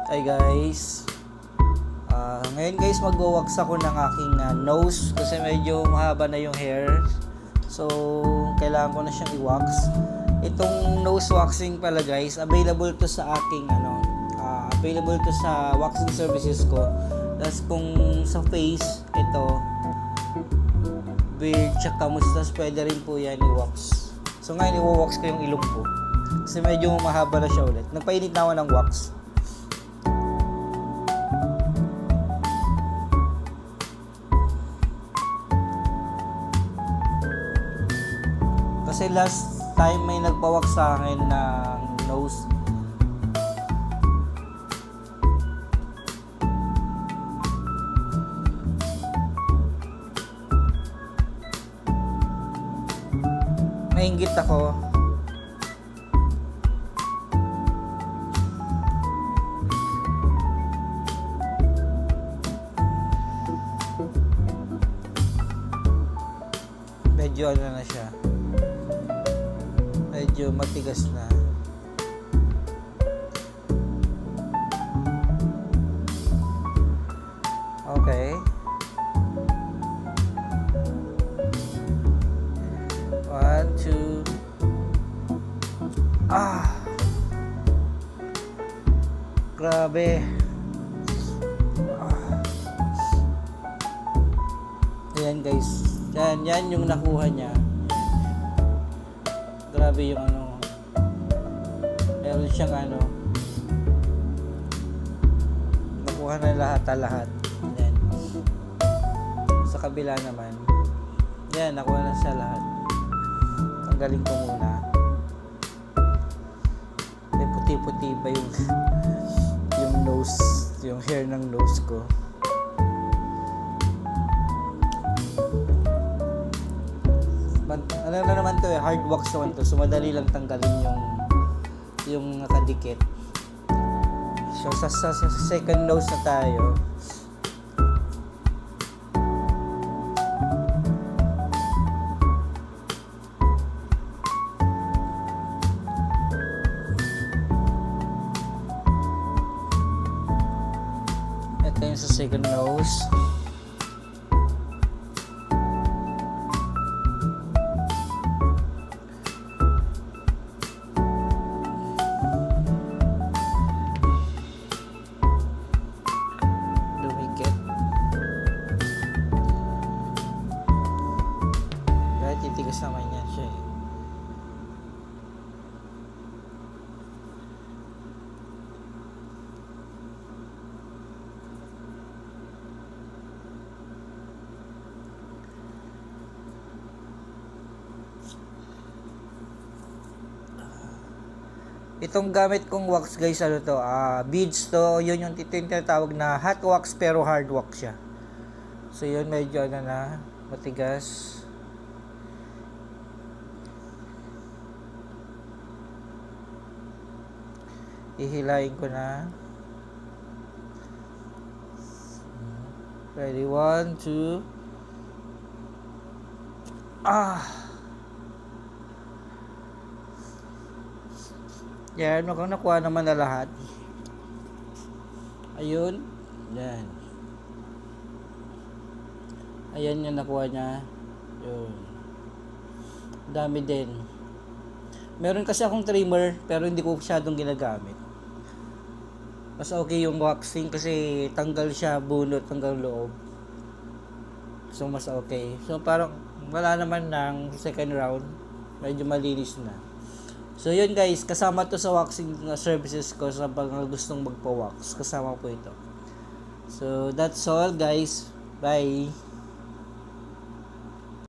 Hi guys. Ngayon guys magwa-wax ako ng aking nose kasi medyo mahaba na yung hair. So kailangan ko na siyang i-wax. Itong nose waxing pala guys, available to sa aking available to sa waxing services ko. Tapos kung sa face, ito beard tsaka mustache, pwede rin po yan i-wax. So ngayon i-wax ko yung ilong ko kasi medyo mahaba na siya ulit. Nagpainit na ako ng wax. Kasi last time may nagpa-wax sa akin ng nose. Nainggit ako. Medyo ano na siya. Medyo matigas na. Okay. One, two. Grabe. Ayan guys. Yan yung nakuha niya. Grabe yung ano. Meron siyang ano. Nakuha na lahat. Yan. Sa kabila naman. Yan, nakuha na siya lahat. Tanggalin ko muna. May puti-puti ba yung nose, yung hair ng nose ko. Ano na naman to hard wax naman to, so madali lang tanggalin yung nakadikit. So sa second nose na tayo. Ito yung sa second nose. Titigas naman yan siya eh. Itong gamit kong wax guys, ano to, beads to, yun yung tinatawag na hot wax pero hard wax siya. So yun medyo ano na, matigas. Ihilayin ko na. Ready, 1, 2. Yan, nakuha naman na lahat. Ayun. Yan. Ayan yung nakuha niya. Yun. Dami din. Meron kasi akong trimmer pero hindi ko masyadong ginagamit. Mas okay yung waxing kasi tanggal siya bunot hanggang loob. So mas okay. So parang wala naman ng second round. Medyo malinis na. So yun guys, kasama to sa waxing services ko sa mga gustong magpa-wax. Kasama po ito. So that's all guys. Bye.